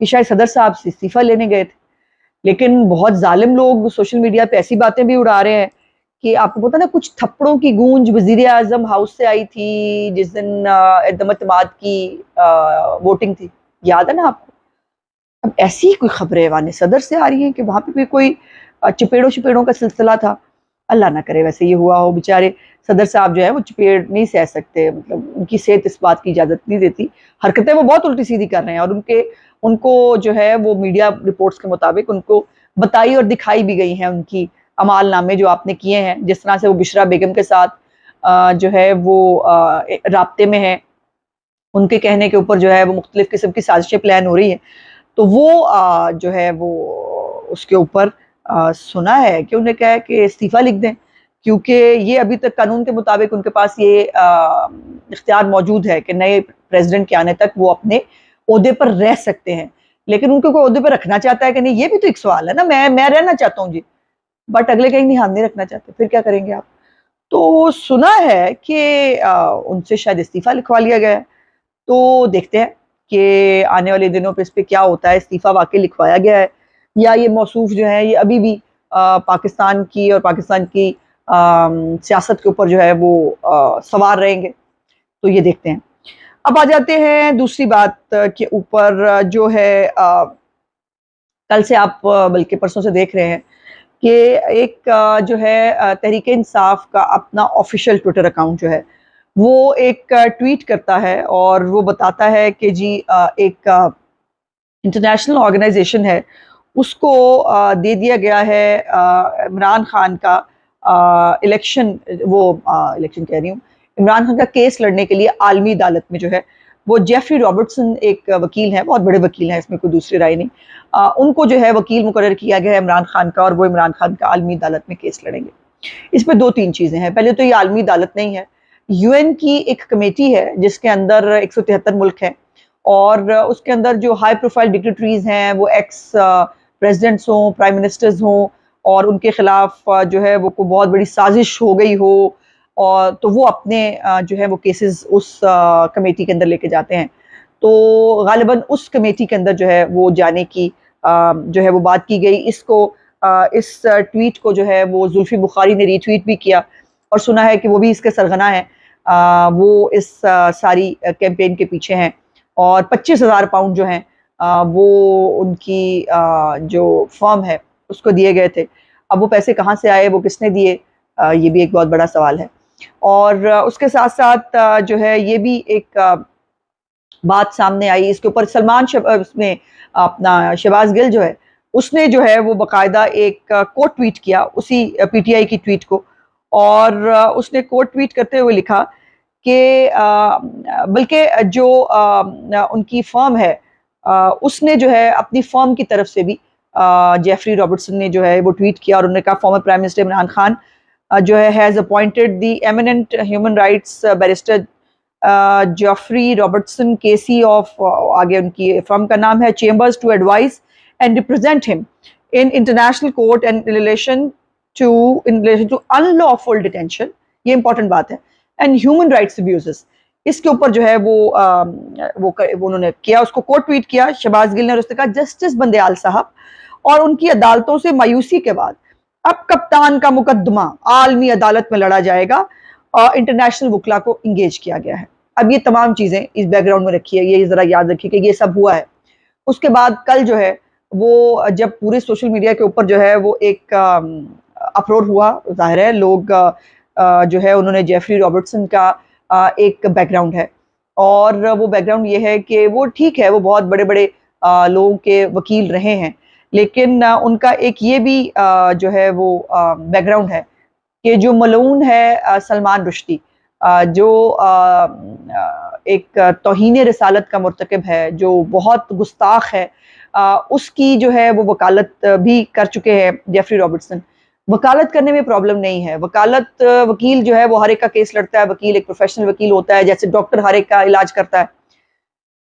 کہ شاید صدر صاحب سے استعفیٰ لینے گئے تھے. لیکن بہت ظالم لوگ سوشل میڈیا پہ ایسی باتیں بھی اڑا رہے ہیں کہ آپ کو پتا نا کچھ تھپڑوں کی گونج وزیر اعظم ہاؤس سے آئی تھی جس دن اعدام اعتماد کی ووٹنگ تھی, یاد ہے نا آپ کو؟ اب ایسی کوئی خبریں وہاں صدر سے آ رہی ہیں کہ وہاں پہ بھی کوئی چپیڑوں کا سلسلہ تھا. اللہ نہ کرے ویسے یہ ہوا ہو. بیچارے صدر صاحب جو ہے وہ چپیڑ نہیں سہ سکتے, مطلب ان کی صحت اس بات کی اجازت نہیں دیتی. حرکتیں وہ بہت الٹی سیدھی کر رہے ہیں, اور ان کو جو ہے وہ میڈیا رپورٹس کے مطابق ان کو بتائی اور دکھائی بھی گئی ہیں ان کی اعمال نامے جو آپ نے کیے ہیں, جس طرح سے وہ بشرا بیگم کے ساتھ جو ہے وہ رابطے میں ہیں, ان کے کہنے کے اوپر جو ہے وہ مختلف قسم کی سازشیں پلان ہو رہی ہیں. تو وہ جو ہے وہ اس کے اوپر سنا ہے کہ انہیں کہا ہے کہ استعفیٰ لکھ دیں, کیونکہ یہ ابھی تک قانون کے مطابق ان کے پاس یہ اختیار موجود ہے کہ نئے پریزیڈنٹ کے آنے تک وہ اپنے عہدے پر رہ سکتے ہیں. لیکن ان کو کوئی عہدے پر رکھنا چاہتا ہے کہ نہیں, یہ بھی تو ایک سوال ہے نا. میں رہنا چاہتا ہوں جی, بٹ اگلے کہیں نہیں, ہم نہیں رکھنا چاہتے, پھر کیا کریں گے آپ؟ تو سنا ہے کہ ان سے شاید استعفیٰ لکھوا لیا گیا ہے. تو دیکھتے ہیں کہ آنے والے دنوں پہ اس پہ کیا ہوتا ہے. استعفیٰ واقعی لکھوایا گیا ہے یا یہ موصوف جو ہے یہ ابھی بھی پاکستان کی اور پاکستان کی سیاست کے اوپر جو ہے وہ سوار رہیں گے؟ تو یہ دیکھتے ہیں. اب آ جاتے ہیں دوسری بات کے اوپر جو ہے کل سے آپ بلکہ پرسوں سے دیکھ رہے ہیں کہ ایک جو ہے تحریک انصاف کا اپنا آفیشیل ٹویٹر اکاؤنٹ جو ہے وہ ایک ٹویٹ کرتا ہے اور وہ بتاتا ہے کہ جی ایک انٹرنیشنل آرگنائزیشن ہے اس کو دے دیا گیا ہے عمران خان کا الیکشن کہہ رہی ہوں, عمران خان کا کیس لڑنے کے لیے عالمی عدالت میں جو ہے وہ جیفری رابرٹسن ایک وکیل ہیں, بہت بڑے وکیل ہیں, اس میں کوئی دوسری رائے نہیں, ان کو جو ہے وکیل مقرر کیا گیا ہے عمران خان کا, اور وہ عمران خان کا عالمی عدالت میں کیس لڑیں گے. اس میں دو تین چیزیں ہیں. پہلے تو یہ عالمی عدالت نہیں ہے, یو این کی ایک کمیٹی ہے جس کے اندر 173 ملک ہیں, اور اس کے اندر جو ہائی پروفائل ڈکٹیٹریز ہیں وہ ایکس پریزیڈنٹس ہوں, پرائم منسٹرز ہوں, اور ان کے خلاف جو ہے وہ کوئی بہت بڑی سازش ہو گئی ہو, اور تو وہ اپنے جو ہے وہ کیسز اس کمیٹی کے اندر لے کے جاتے ہیں. تو غالباً اس کمیٹی کے اندر جو ہے وہ جانے کی جو ہے وہ بات کی گئی. اس ٹویٹ کو جو ہے وہ زلفی بخاری نے ری ٹویٹ بھی کیا, اور سنا ہے کہ وہ بھی اس کے سرغنہ ہیں, وہ اس ساری کیمپین کے پیچھے ہیں, اور 25,000 پاؤنڈ جو ہیں وہ ان کی جو فرم ہے اس کو دیے گئے تھے. اب وہ پیسے کہاں سے آئے, وہ کس نے دیے, یہ بھی ایک بہت بڑا سوال ہے. اور اس کے ساتھ ساتھ جو ہے یہ بھی ایک بات سامنے آئی, اس کے اوپر اس نے اپنا شہباز گل جو ہے اس نے جو ہے وہ باقاعدہ ایک کوٹ ٹویٹ کیا اسی پی ٹی آئی کی ٹویٹ کو, اور اس نے کوٹ ٹویٹ کرتے ہوئے لکھا کہ بلکہ جو ان کی فرم ہے اس نے جو ہے اپنی فرم کی طرف سے بھی جیفری رابرٹسن نے جو ہے وہ ٹویٹ کیا, اور انہوں نے کہا former prime minister Imran Khan جو ہے has appointed the eminent human rights barrister Geoffrey Robertson KC of, آگے ان کی فرم کا نام ہے, chambers to advise and represent him in international court and in relation to unlawful detention, یہ امپورٹنٹ بات ہے, اینڈ ہیومن رائٹس ابیوزز. اس کے اوپر جو ہے وہ انہوں نے کیا, اس کو کوٹ ٹویٹ کیا شہباز گل نے, اور اس نے کہا جسٹس بندیال صاحب اور ان کی عدالتوں سے مایوسی کے بعد اب کپتان کا مقدمہ عالمی عدالت میں لڑا جائے گا, اور انٹرنیشنل وکلا کو انگیج کیا گیا ہے. اب یہ تمام چیزیں اس بیک گراؤنڈ میں رکھی ہے, یہ ذرا یاد رکھیے کہ یہ سب ہوا ہے. اس کے بعد کل جو ہے وہ جب پورے سوشل میڈیا کے اوپر جو ہے وہ ایک اپلوڈ ہوا, ظاہر ہے لوگ جو ہے انہوں نے جیفری رابرٹسن کا ایک بیک گراؤنڈ ہے, اور وہ بیک گراؤنڈ یہ ہے کہ وہ ٹھیک ہے وہ بہت بڑے بڑے لوگوں کے وکیل رہے ہیں, لیکن ان کا ایک یہ بھی جو ہے وہ بیک گراؤنڈ ہے کہ جو ملعون ہے سلمان رشدی, جو ایک توہین رسالت کا مرتکب ہے, جو بہت گستاخ ہے, اس کی جو ہے وہ وکالت بھی کر چکے ہیں جیفری رابرٹسن. وکالت کرنے میں پرابلم نہیں ہے, وکیل جو ہے وہ ہر ایک کا کیس لڑتا ہے, وکیل ایک پروفیشنل وکیل ہوتا ہے, جیسے ڈاکٹر ہر ایک کا علاج کرتا ہے.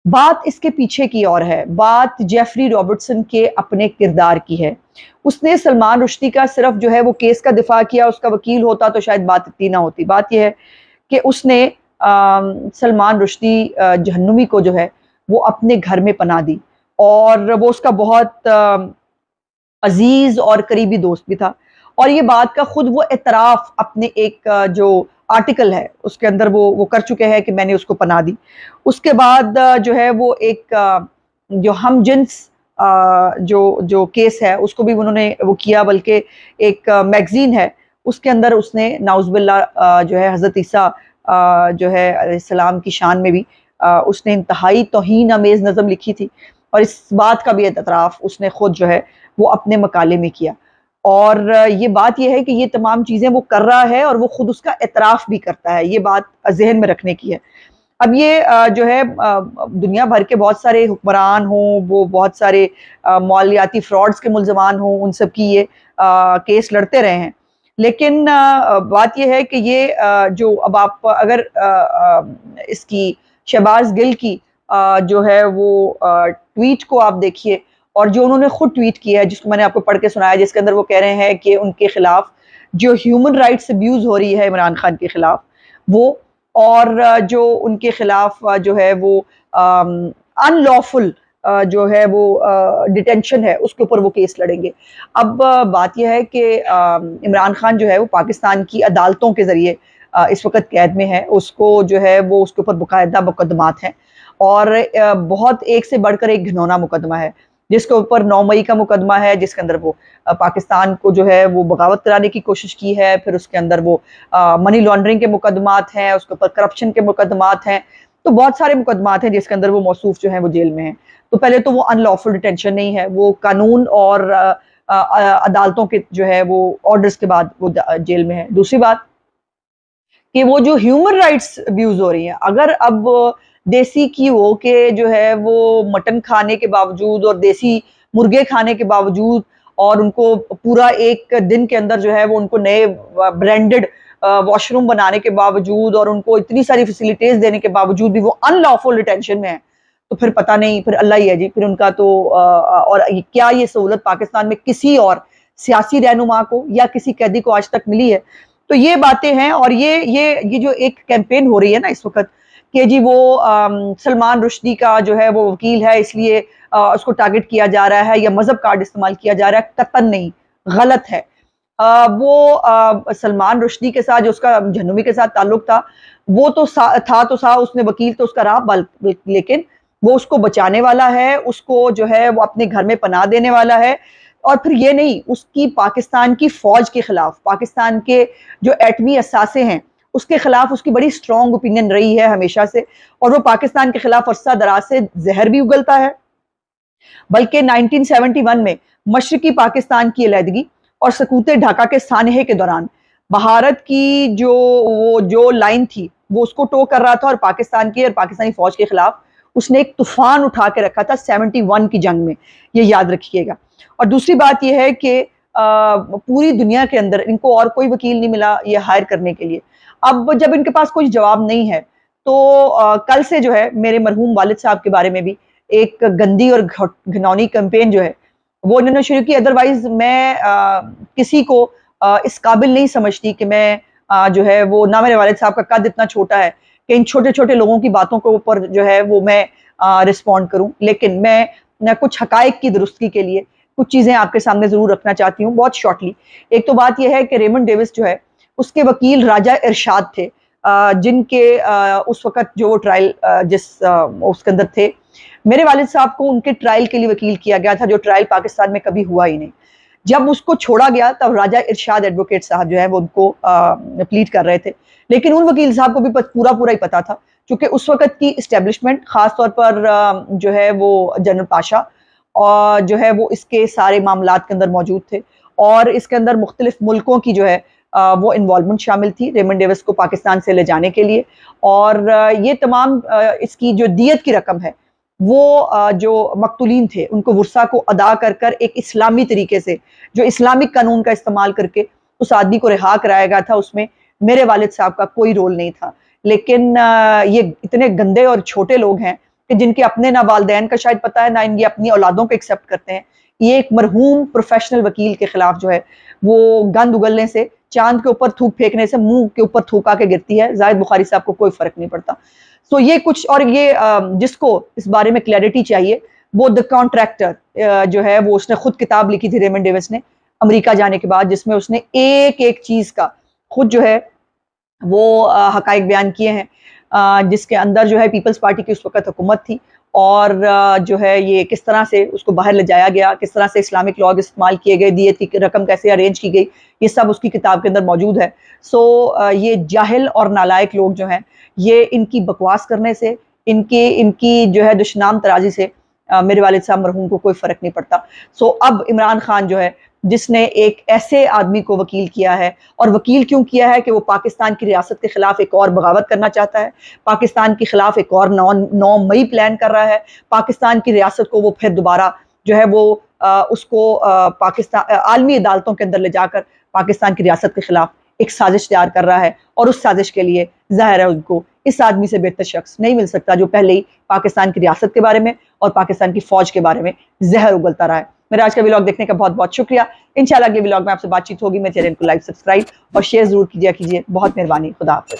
بات اس کے پیچھے کی اور ہے, بات جیفری رابرٹسن کے اپنے کردار کی ہے. اس نے سلمان رشدی کا صرف جو ہے وہ کیس کا دفاع کیا, اس کا وکیل ہوتا تو شاید بات اتنی نہ ہوتی. بات یہ ہے کہ اس نے سلمان رشدی جہنمی کو جو ہے وہ اپنے گھر میں پناہ دی, اور وہ اس کا بہت عزیز اور قریبی دوست بھی تھا، اور یہ بات کا خود وہ اعتراف اپنے ایک جو آرٹیکل ہے اس کے اندر وہ کر چکے ہیں کہ میں نے اس کو پناہ دی۔ اس کے بعد جو ہے وہ ایک جو ہم جنس جو کیس ہے اس کو بھی انہوں نے وہ کیا، بلکہ ایک میگزین ہے اس کے اندر اس نے نعوذ باللہ جو ہے حضرت عیسیٰ جو ہے علیہ السلام کی شان میں بھی اس نے انتہائی توہین آمیز نظم لکھی تھی، اور اس بات کا بھی اعتراف اس نے خود جو ہے وہ اپنے مقالے میں کیا۔ اور یہ بات یہ ہے کہ یہ تمام چیزیں وہ کر رہا ہے اور وہ خود اس کا اعتراف بھی کرتا ہے، یہ بات ذہن میں رکھنے کی ہے۔ اب یہ جو ہے دنیا بھر کے بہت سارے حکمران ہوں، وہ بہت سارے مالیاتی فراڈز کے ملزمان ہوں، ان سب کی یہ کیس لڑتے رہے ہیں، لیکن بات یہ ہے کہ یہ جو اب آپ اگر اس کی شہباز گل کی جو ہے وہ ٹویٹ کو آپ دیکھیے، اور جو انہوں نے خود ٹویٹ کیا ہے جس کو میں نے آپ کو پڑھ کے سنایا، جس کے اندر وہ کہہ رہے ہیں کہ ان کے خلاف جو ہیومن رائٹس ابیوز ہو رہی ہے عمران خان کے خلاف وہ، اور جو ان کے خلاف جو ہے وہ ان لافل جو ہے وہ ڈیٹینشن ہے اس کے اوپر وہ کیس لڑیں گے۔ اب بات یہ ہے کہ عمران خان جو ہے وہ پاکستان کی عدالتوں کے ذریعے اس وقت قید میں ہے، اس کو جو ہے وہ اس کے اوپر باقاعدہ مقدمات ہیں، اور بہت ایک سے بڑھ کر ایک گھنونا مقدمہ ہے، جس کے اوپر 9 مئی کا مقدمہ ہے، جس کے اندر وہ پاکستان کو جو ہے وہ بغاوت کرانے کی کوشش کی ہے، پھر اس کے اندر وہ منی لانڈرنگ کے مقدمات ہیں، اس کے اوپر کرپشن کے مقدمات ہیں، تو بہت سارے مقدمات ہیں جس کے اندر وہ موصوف جو ہیں وہ جیل میں ہیں۔ تو پہلے تو وہ ان لافل ڈیٹینشن نہیں ہے، وہ قانون اور عدالتوں کے جو ہے وہ آرڈرز کے بعد وہ جیل میں ہے۔ دوسری بات کہ وہ جو ہیومن رائٹس ابیوز ہو رہی ہیں، اگر اب دیسی کی ہو کہ جو ہے وہ مٹن کھانے کے باوجود اور دیسی مرغے کھانے کے باوجود، اور ان کو پورا ایک دن کے اندر جو ہے وہ ان کو نئے برانڈڈ واش روم بنانے کے باوجود اور ان کو اتنی ساری فیسیلیٹیز دینے کے باوجود بھی وہ ان لافل ڈیٹینشن میں ہیں، تو پھر پتہ نہیں، پھر اللہ ہی ہے جی، پھر ان کا تو اور کیا یہ سہولت پاکستان میں کسی اور سیاسی رہنما کو یا کسی قیدی کو آج تک ملی ہے؟ تو یہ باتیں ہیں، اور یہ جو ایک کیمپین ہو رہی ہے نا اس وقت کہ جی وہ سلمان رشدی کا جو ہے وہ وکیل ہے اس لیے اس کو ٹارگٹ کیا جا رہا ہے یا مذہب کارڈ استعمال کیا جا رہا ہے، قطعاً نہیں، غلط ہے۔ وہ سلمان رشدی کے ساتھ جو اس کا جہنمی کے ساتھ تعلق تھا وہ تو تھا اس نے وکیل تو اس کا رہا، لیکن وہ اس کو بچانے والا ہے، اس کو جو ہے وہ اپنے گھر میں پناہ دینے والا ہے، اور پھر یہ نہیں، اس کی پاکستان کی فوج کے خلاف، پاکستان کے جو ایٹمی اثاثے ہیں اس کے خلاف اس کی بڑی سٹرونگ اوپینین رہی ہے ہمیشہ سے، اور وہ پاکستان کے خلاف عرصہ دراز سے زہر بھی اگلتا ہے۔ بلکہ 1971 میں مشرقی پاکستان کی علیحدگی اور سقوط ڈھاکہ کے سانحے کے دوران بھارت کی جو لائن تھی وہ اس کو ٹو کر رہا تھا، اور پاکستان کی اور پاکستانی فوج کے خلاف اس نے ایک طوفان اٹھا کے رکھا تھا 71 کی جنگ میں، یہ یاد رکھیے گا۔ اور دوسری بات یہ ہے کہ پوری دنیا کے اندر ان کو اور کوئی وکیل نہیں ملا یہ ہائر کرنے کے لیے۔ اب جب ان کے پاس کوئی جواب نہیں ہے تو کل سے جو ہے میرے مرحوم والد صاحب کے بارے میں بھی ایک گندی اور گھنونی کیمپین جو ہے وہ انہوں نے شروع کی۔ ادروائز میں کسی کو اس قابل نہیں سمجھتی کہ میں جو ہے وہ، نہ میرے والد صاحب کا قد اتنا چھوٹا ہے کہ ان چھوٹے چھوٹے لوگوں کی باتوں کے اوپر جو ہے وہ میں رسپونڈ کروں، لیکن میں کچھ حقائق کی درستگی کے لیے کچھ چیزیں آپ کے سامنے ضرور رکھنا چاہتی ہوں بہت شارٹلی۔ ایک تو بات یہ ہے کہ ریمنڈ ڈیوس جو ہے اس کے وکیل راجہ ارشاد تھے، جن کے اس وقت جو وہ ٹرائل جس اس کے اندر تھے، میرے والد صاحب کو ان کے ٹرائل کے لیے وکیل کیا گیا تھا، جو ٹرائل پاکستان میں کبھی ہوا ہی نہیں۔ جب اس کو چھوڑا گیا تب راجہ ارشاد ایڈوکیٹ صاحب جو ہے وہ ان کو پلیڈ کر رہے تھے، لیکن ان وکیل صاحب کو بھی پورا ہی پتا تھا، کیونکہ اس وقت کی اسٹیبلشمنٹ خاص طور پر جو ہے وہ جنرل پاشا اور جو ہے وہ اس کے سارے معاملات کے اندر موجود تھے، اور اس کے اندر مختلف ملکوں کی جو ہے وہ انوالومنٹ شامل تھی ریمنڈ ڈیوس کو پاکستان سے لے جانے کے لیے، اور یہ تمام اس کی جو دیت کی رقم ہے وہ جو مقتولین تھے ان کو ورثہ کو ادا کر کر ایک اسلامی طریقے سے، جو اسلامک قانون کا استعمال کر کے اس آدمی کو رہا کرایا گیا تھا، اس میں میرے والد صاحب کا کوئی رول نہیں تھا۔ لیکن یہ اتنے گندے اور چھوٹے لوگ ہیں کہ جن کے اپنے نہ والدین کا شاید پتہ ہے، نہ ان کی اپنی اولادوں کو ایکسیپٹ کرتے ہیں۔ یہ ایک مرحوم پروفیشنل وکیل کے خلاف جو ہے وہ گند اگلنے سے، چاند کے اوپر تھوک پھینکنے سے منہ کے اوپر تھوک آ کے گرتی ہے، زاہد بخاری صاحب کو کوئی فرق نہیں پڑتا۔ تو یہ کچھ، اور یہ جس کو اس بارے میں کلیئرٹی چاہیے وہ دا کانٹریکٹر جو ہے وہ اس نے خود کتاب لکھی تھی ریمنڈ ڈیوس نے امریکہ جانے کے بعد، جس میں اس نے ایک ایک چیز کا خود جو ہے وہ حقائق بیان کیے ہیں، جس کے اندر جو ہے پیپلز پارٹی کی اس وقت حکومت تھی، اور جو ہے یہ کس طرح سے اس کو باہر لے جایا گیا، کس طرح سے اسلامک لاگ استعمال کیے گئے، دیت کی رقم کیسے ارینج کی گئی، یہ سب اس کی کتاب کے اندر موجود ہے۔ سو یہ جاہل اور نالائق لوگ جو ہیں، یہ ان کی بکواس کرنے سے، ان کی جو ہے دشنام ترازی سے میرے والد صاحب مرحوم کو کوئی فرق نہیں پڑتا۔ سو اب عمران خان جو ہے، جس نے ایک ایسے آدمی کو وکیل کیا ہے، اور وکیل کیوں کیا ہے کہ وہ پاکستان کی ریاست کے خلاف ایک اور بغاوت کرنا چاہتا ہے، پاکستان کے خلاف ایک اور 9 مئی پلان کر رہا ہے، پاکستان کی ریاست کو وہ پھر دوبارہ جو ہے وہ اس کو پاکستان عالمی عدالتوں کے اندر لے جا کر پاکستان کی ریاست کے خلاف ایک سازش تیار کر رہا ہے، اور اس سازش کے لیے ظاہر ہے ان کو اس آدمی سے بہتر شخص نہیں مل سکتا جو پہلے ہی پاکستان کی ریاست کے بارے میں اور پاکستان کی فوج کے بارے میں زہر اگلتا رہا ہے۔ میرا آج کا ولاگ دیکھنے کا بہت بہت شکریہ۔ انشاءاللہ اگلے ولاگ میں آپ سے بات چیت ہوگی۔ میرے چینل کو لائک، سبسکرائب اور شیئر ضرور کیجیے۔ بہت مہربانی، خدا حافظ۔